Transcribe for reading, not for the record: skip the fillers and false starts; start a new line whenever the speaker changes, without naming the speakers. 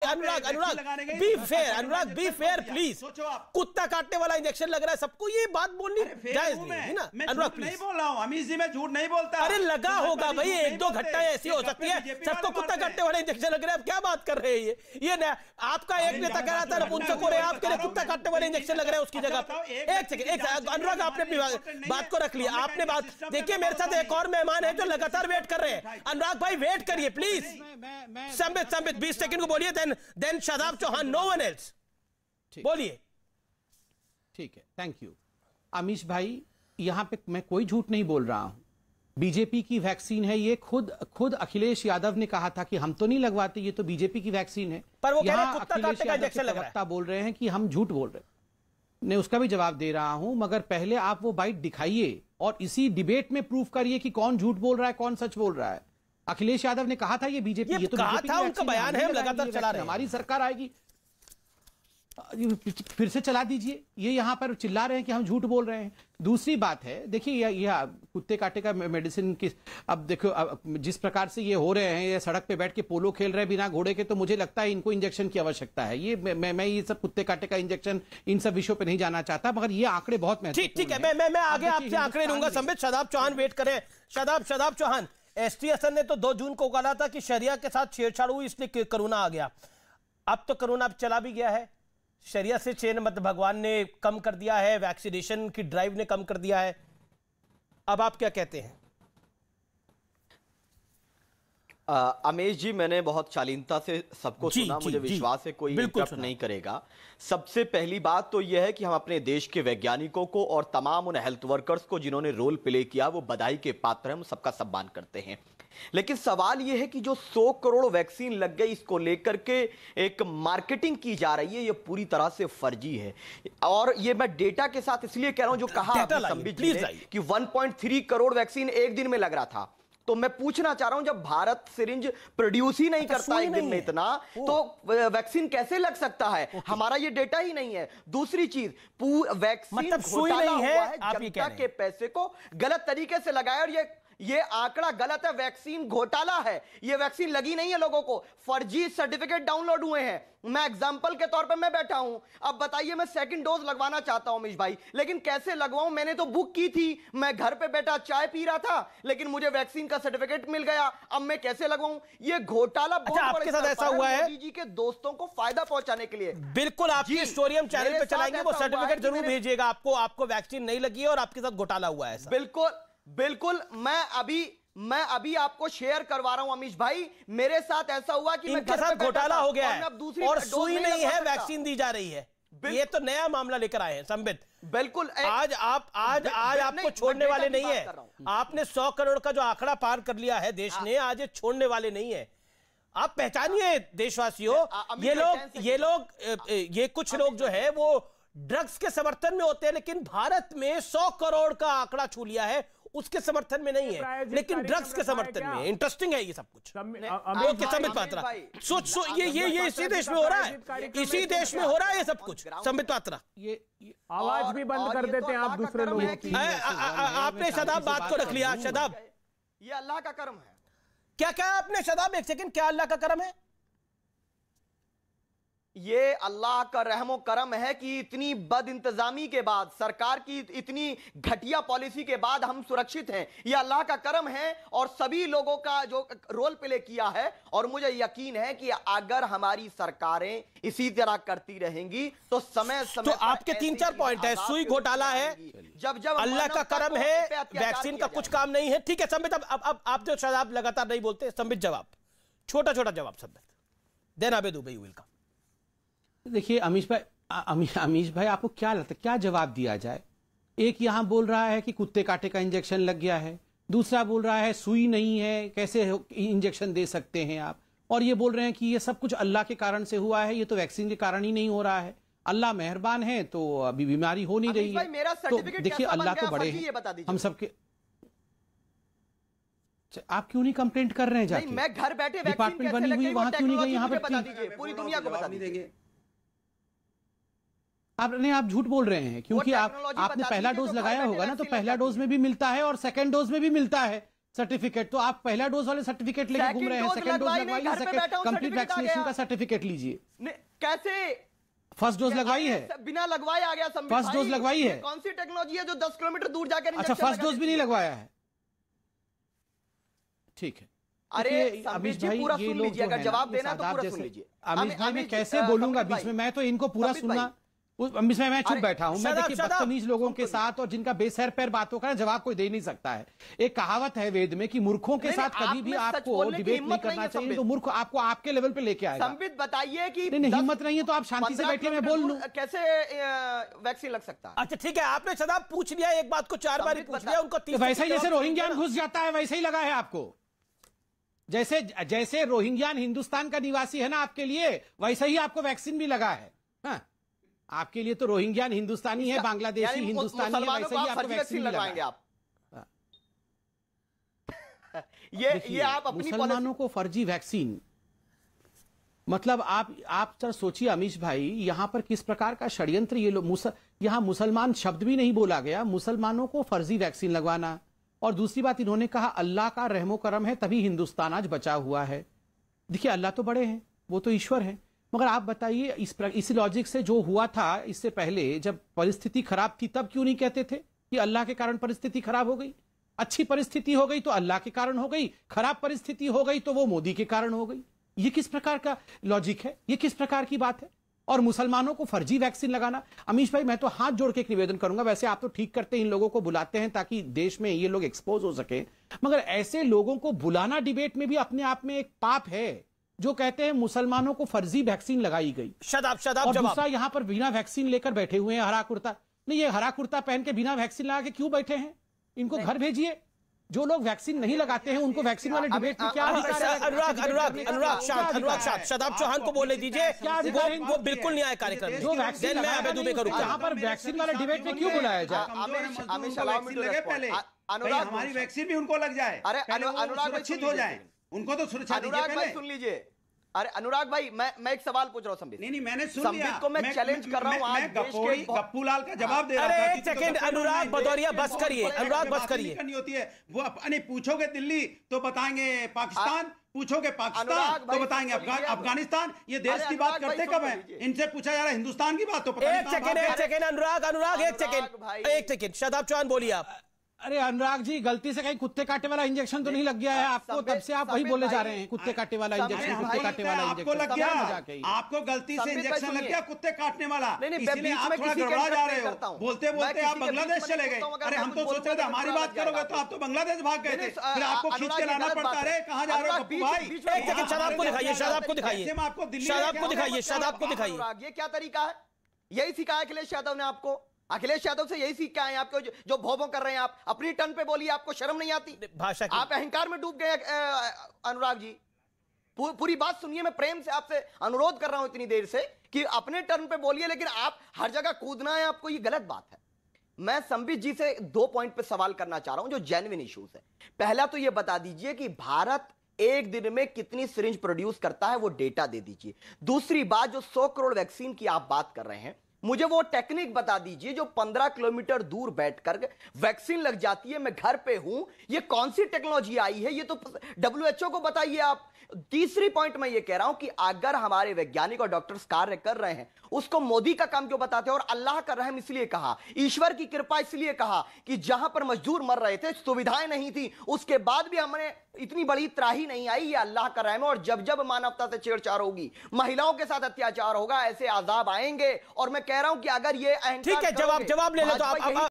Anurag be fair, Anurag be fair please. कुत्ता काटने वाला इंजेक्शन लग रहा है सबको, ये बात बोलनी जायज नहीं है ना अनुराग प्लीज।
नहीं बोल रहा हूं अमीश जी, मैं झूठ नहीं बोलता।
अरे लगा होगा भाई, एक दो घटनाएं ऐसी हो सकती है, सबको कुत्ता काटने वाला इंजेक्शन लग रहा है। क्या बात कर रहे हैं ये ना, आपका एक नेता कह रहा था नपुंसक हो रहे हैं, आपके लिए कुत्ता काटने वाले इंजेक्शन लग रहा है उसकी जगह पे। एक सेकंड अनुराग, आपने अपनी बात को रख लिया, आपने बात देखिए। मेरे साथ एक और मेहमान है जो लगातार वेट कर रहे हैं। अनुराग भाई वेट करिए प्लीज। संबित 20 सेकंड को बोलिए, then Shadab Chauhan, no one else, बोलिए।
ठीक है, थैंक यू अमीश भाई। यहां पे मैं कोई झूठ नहीं बोल रहा हूं, बीजेपी की वैक्सीन है ये। खुद अखिलेश यादव ने कहा था कि हम तो नहीं लगवाते, ये तो बीजेपी की वैक्सीन है।
पर वो कह रहे हैं कुत्ता
अखिलेश
काटने का
यादव
इंजेक्शन
के
लग रहा है।
प्रवक्ता बोल रहे हैं कि हम झूठ बोल रहे हैं। ने उसका भी जवाब दे रहा हूं, मगर पहले आप वो बाइट दिखाइए और इसी डिबेट में प्रूफ करिए कि कौन झूठ बोल रहा है, कौन सच बोल रहा है। अखिलेश यादव ने कहा था ये बीजेपी, ये तो
कहा था, उनका बयान है, हम लगातार चला रहे हैं।
हमारी सरकार आएगी फिर से चला दीजिए। ये यहां पर चिल्ला रहे हैं कि हम झूठ बोल रहे हैं। दूसरी बात है, देखिए यह कुत्ते काटे का मेडिसिन की, अब देखो जिस प्रकार से ये हो रहे हैं, ये सड़क पे बैठ के पोलो खेल रहे हैं बिना घोड़े के, तो मुझे लगता है इनको इंजेक्शन की आवश्यकता है। ये मैं ये सब कुत्ते काटे का इंजेक्शन, इन सब विषयों पे नहीं जाना चाहता, मगर ये आंकड़े बहुत महत्वपूर्ण।
ठीक है, मैं आगे आपसे आंकड़े लूंगा। संबित, शादाब चौहान वेट करें। शादाब चौहान, एसटी हसन ने तो 2 जून को कहा था कि शरिया के साथ छेड़छाड़ हुई इसलिए कोरोना आ गया। अब तो कोरोना अब चला भी गया है, शरिया से चेन मत भगवान ने कम कर दिया है, वैक्सीनेशन की ड्राइव ने कम कर दिया है। अब आप क्या कहते हैं?
अमेश जी, मैंने बहुत शालीनता से सबको सुना, मुझे विश्वास है कोई इंटरप्ट नहीं करेगा। सबसे पहली बात तो यह है कि हम अपने देश के वैज्ञानिकों को और तमाम उन हेल्थ वर्कर्स को जिन्होंने रोल प्ले किया, वो बधाई के पात्र हैं, हम सबका सम्मान करते हैं। लेकिन सवाल यह है कि जो 100 करोड़ वैक्सीन लग गई, इसको लेकर के एक मार्केटिंग की जा रही है, ये पूरी तरह से फर्जी है। और ये मैं डेटा के साथ इसलिए कह रहा हूं, जो कहा संबित जी ने कि 1.3 करोड़ वैक्सीन एक दिन में लग रहा था। तो मैं पूछना चाह रहा हूं, जब भारत सिरिंज प्रोड्यूस ही नहीं करता एक दिन में इतना, तो वैक्सीन कैसे लग सकता है? हमारा ये डेटा ही नहीं है। दूसरी चीज, वैक्सीन घोटाला हुआ है, जनता के पैसे को गलत तरीके से लगाया, और ये आंकड़ा गलत है, वैक्सीन घोटाला है। ये वैक्सीन लगी नहीं है लोगों को, फर्जी सर्टिफिकेट डाउनलोड हुए हैं। मैं एग्जांपल के तौर पे मैं बैठा हूं, अब बताइए मैं सेकंड डोज लगवाना चाहता हूं अमीश भाई, लेकिन कैसे लगवाऊं? मैंने तो बुक की थी, मैं घर पे बैठा चाय पी रहा था, लेकिन मुझे वैक्सीन का सर्टिफिकेट मिल गया। अब मैं कैसे लगवाऊं? ये घोटाला बहुत
आपके साथ ऐसा हुआ है?
मोदी जी के दोस्तों को फायदा पहुंचाने के लिए।
बिल्कुल, आपकी स्टोरी हम चैनल पे चलाएंगे, वो सर्टिफिकेट जरूर भेजिएगा। आपको वैक्सीन नहीं लगी है और आपके साथ घोटाला हुआ है।
बिल्कुल मैं अभी आपको शेयर करवा रहा हूं अमीश भाई, मेरे साथ ऐसा हुआ कि
इनके साथ घोटाला हो गया है और सुई नहीं है, वैक्सीन दी जा रही है। ये तो नया मामला लेकर आए हैं संबित।
बिल्कुल,
आज आपको छोड़ने वाले नहीं है। आपने 100 करोड़ का जो आंकड़ा पार कर लिया है देश ने, आज ये छोड़ने वाले नहीं है। आप पहचानिए देशवासियों, ये कुछ लोग जो है वो ड्रग्स के समर्थन में होते हैं, लेकिन भारत में 100 करोड़ का आंकड़ा छू लिया है, उसके समर्थन में नहीं है, लेकिन ड्रग्स के समर्थन में। इंटरेस्टिंग है ये सब कुछ। संबित पात्रा, ये इसी देश में हो रहा है, इसी देश में हो रहा है ये सब कुछ। संबित पात्रा,
ये आवाज भी बंद कर देते हैं आप दूसरे लोगों की।
आपने शादाब बात को रख लिया। शादाब,
ये अल्लाह का करम है।
क्या आपने? शादाब एक सेकंड, क्या अल्लाह का करम है?
ये अल्लाह का रहमो करम है कि इतनी बद इंतजामी के बाद, सरकार की इतनी घटिया पॉलिसी के बाद हम सुरक्षित हैं। ये अल्लाह का करम है और सभी लोगों का जो रोल प्ले किया है। और मुझे यकीन है कि अगर हमारी सरकारें इसी तरह करती रहेंगी तो समय
तो आपके 3-4 पॉइंट है। सुई घोटाला है, जब अल्लाह का करम है, वैक्सीन का कुछ काम नहीं है। ठीक है संबित, अब आप जो शादाब लगातार नहीं बोलते, संबित जवाब, छोटा जवाब संबित, देन आबे दुबई वेलकम।
देखिए अमीश भाई आपको क्या लगता है क्या जवाब दिया जाए? एक यहां बोल रहा है कि कुत्ते काटे का इंजेक्शन लग गया है, दूसरा बोल रहा है सुई नहीं है, कैसे इंजेक्शन दे सकते हैं आप, और ये बोल रहे हैं कि ये सब कुछ अल्लाह के कारण से हुआ है, ये तो वैक्सीन के कारण ही नहीं हो रहा है। अल्लाह मेहरबान है तो अभी बीमारी हो नहीं रही है। तो देखिए अल्लाह तो बड़े हैं, हम सबके। आप क्यों नहीं कंप्लेंट कर रहे हैं? जाके
मैं घर बैठे
डिपार्टमेंट बनी हुई वहां क्यों नहीं गए? यहाँ पर
पूरी दुनिया को बता दीजिए।
आप झूठ बोल रहे हैं, क्योंकि आपने पहला डोज लगाया होगा ना, तो पहला डोज में भी मिलता है और सेकंड डोज में भी मिलता है। सर्टिफिकेट, तो आप पहला डोज वाले सर्टिफिकेट लेके घूम रहे हैं, सेकंड डोज लगवाइए, सेकंड कंप्लीट वैक्सीनेशन का सर्टिफिकेट लीजिए।
कैसे
फर्स्ट डोज लगवाई है?
बिना लगवाए आ गया।
फर्स्ट डोज लगवाई है?
कौन सी टेक्नोलॉजी है जो 10 किलोमीटर दूर जाकर?
अच्छा, फर्स्ट डोज भी नहीं लगवाया है, ठीक है।
अरे अमीश भाई, ये लोग जो अगर जवाब देना तो पूरा सुन लीजिए।
अमीश भाई, मैं कैसे बोलूंगा बीच में? मैं तो इनको पूरा सुनना, अमीश भाई मैं चुप बैठा हूं। मैं देखिए बदतमीज लोगों के साथ और जिनका बेसर पैर बातों का जवाब कोई दे नहीं सकता है। एक कहावत है वेद में कि मूर्खों के साथ कभी भी आपको डिबेट नहीं करना चाहिए, तो मूर्ख आपको आपके लेवल पे लेके आएगा।
संबित बताइए कि
नहीं, हिम्मत नहीं है तो आप शांति से बैठिए, मैं बोल लूं।
कैसे वैक्सीन लग सकता है?
अच्छा ठीक है, आपने शदाब पूछ लिया, एक बात को 4 बार पूछ लिया, उनको
वैसे ही जैसे रोहिंग्यान घुस जाता है वैसे ही लगा है आपको। जैसे रोहिंग्यान हिंदुस्तान का निवासी है ना आपके लिए, वैसे ही आपको वैक्सीन भी लगा है। हाँ, आपके लिए तो रोहिंग्यान हिंदुस्तानी है, बांग्लादेशी हिंदुस्तानी है, वैसे ही आपको वैक्सीन लगाएंगे आप।
ये आप अपनी
मुसलमानों को फर्जी वैक्सीन, मतलब आप जरा सोचिए अमीश भाई, यहां पर किस प्रकार का षड्यंत्र ये लोग, यहां मुसलमान शब्द भी नहीं बोला गया, मुसलमानों को फर्जी वैक्सीन लगवाना। और दूसरी बात इन्होंने कहा अल्लाह का रहमो करम है तभी हिंदुस्तान आज बचा हुआ है। देखिए अल्लाह तो बड़े हैं, वो तो ईश्वर है, मगर आप बताइए इस लॉजिक से जो हुआ था इससे पहले जब परिस्थिति खराब थी तब क्यों नहीं कहते थे कि अल्लाह के कारण परिस्थिति खराब हो गई? अच्छी परिस्थिति हो गई तो अल्लाह के कारण हो गई, खराब परिस्थिति हो गई तो वो मोदी के कारण हो गई। ये किस प्रकार का लॉजिक है? ये किस प्रकार की बात है? और मुसलमानों को फर्जी वैक्सीन लगाना। अमीश भाई मैं तो हाथ जोड़ के एक निवेदन करूंगा, वैसे आप तो ठीक करते हैं, इन लोगों को बुलाते हैं ताकि देश में ये लोग एक्सपोज हो सके, मगर ऐसे लोगों को बुलाना डिबेट में भी अपने आप में एक पाप है जो कहते हैं मुसलमानों को फर्जी वैक्सीन लगाई गई।
शदाब
और दूसरा यहां पर बिना वैक्सीन लेकर बैठे हुए हैं, हरा कुर्ता नहीं, ये हरा कुर्ता पहन के बिना वैक्सीन लगा के क्यों बैठे हैं? इनको घर भेजिए। जो लोग वैक्सीन नहीं लगाते हैं उनको वैक्सीन वाले डिबेट में क्या अधिकार है?
अनुराग शांत, शदाब चौहान को बोलने दीजिए, वो बिल्कुल नहीं आए कार्यक्रम में।
जो वैक्सीन यहाँ पर वैक्सीन वाले डिबेट में क्यों बुलाया जाए?
पहले हमारी वैक्सीन भी उनको लग जाए,
अरे अनुराग
सुरक्षित हो जाए, उनको तो सुरक्षा
अनुराग भाई सुन लीजिए। अरे अनुराग भाई मैं एक सवाल पूछ रहा हूँ संबित।
नहीं मैंने सुन लिया।
संबित को मैं चैलेंज कर रहा हूँ।
मैं गप्पूलाल का जवाब दे रहा था।
अरे एक सेकंड अनुराग भदौरिया बस करिए, अनुराग बस करिए।
करनी होती है वो अपने, पूछोगे दिल्ली तो बताएंगे पाकिस्तान, पूछोगे पाकिस्तान तो बताएंगे अफगानिस्तान। ये देश की बात करते कब है? इनसे पूछा जा रहा है हिंदुस्तान की बात तो
एक सेकंड अनुराग एक सेकंड शदाब चौहान बोलिए आप।
अरे अनुराग जी गलती से कहीं कुत्ते काटे वाला इंजेक्शन तो नहीं लग गया है आपको? तब से आप वही बोले जा रहे हैं कुत्ते काटे वाला इंजेक्शन, कुत्ते काटे वाला इंजेक्शन।
आपको लग गया, आपको गलती से इंजेक्शन लग गया कुत्ते काटने वाला, इसलिए आप थोड़ा गड़बड़ा जा रहे हो। बोलते बोलते आप बांग्लादेश चले गए। अरे हम तो सोच रहे थे हमारी बात करोगे तो आप तो बांग्लादेश भाग गए थे, फिर आपको खींच के लाना पड़ता है। कहाँ जा रहे हो पप्पू भाई?
एक सेकंड शदाब को दिखाइए, शदाब को दिखाइए, शदाब को दिखाइए, शदाब को दिखाइए।
ये क्या तरीका है? यही सिखाया अखिलेश यादव ने आपको? अखिलेश यादव से यही सीख के आए आपको? जो भोभो कर रहे हैं आप, अपनी टर्न पे बोलिए, आपको शर्म नहीं आती?
भाषा की
आप अहंकार में डूब गए अनुराग जी। पूरी बात सुनिए, मैं प्रेम से आपसे अनुरोध कर रहा हूं इतनी देर से कि अपने टर्न पे बोलिए, लेकिन आप हर जगह कूदना है आपको, ये गलत बात है। मैं संबित जी से 2 पॉइंट पे सवाल करना चाह रहा हूं जो जेन्युइन इश्यूज है। पहला तो ये बता दीजिए कि भारत एक दिन में कितनी सिरिंज प्रोड्यूस करता है, वो डेटा दे दीजिए। दूसरी बात, जो 100 करोड़ वैक्सीन की आप बात कर रहे हैं, मुझे वो टेक्निक बता दीजिए जो 15 किलोमीटर दूर बैठकर वैक्सीन लग जाती है, मैं घर पे हूं। ये कौन सी टेक्नोलॉजी आई है? ये तो WHO को बताइए आप। तीसरी पॉइंट मैं ये कह रहा हूं कि अगर हमारे वैज्ञानिक और डॉक्टर्स कार्य कर रहे हैं, उसको मोदी का काम क्यों बताते हैं? और अल्लाह का रहम इसलिए कहा, ईश्वर की कृपा इसलिए कहा कि जहां पर मजदूर मर रहे थे, सुविधाएं नहीं थी, उसके बाद भी हमने इतनी बड़ी त्राही नहीं आई। ये अल्लाह का रहम है। और जब जब मानवता से छेड़छाड़ होगी, महिलाओं के साथ अत्याचार होगा, ऐसे आजाब आएंगे। और मैं कह रहा हूं कि अगर ये
ठीक है, जवाब ले लो तो आप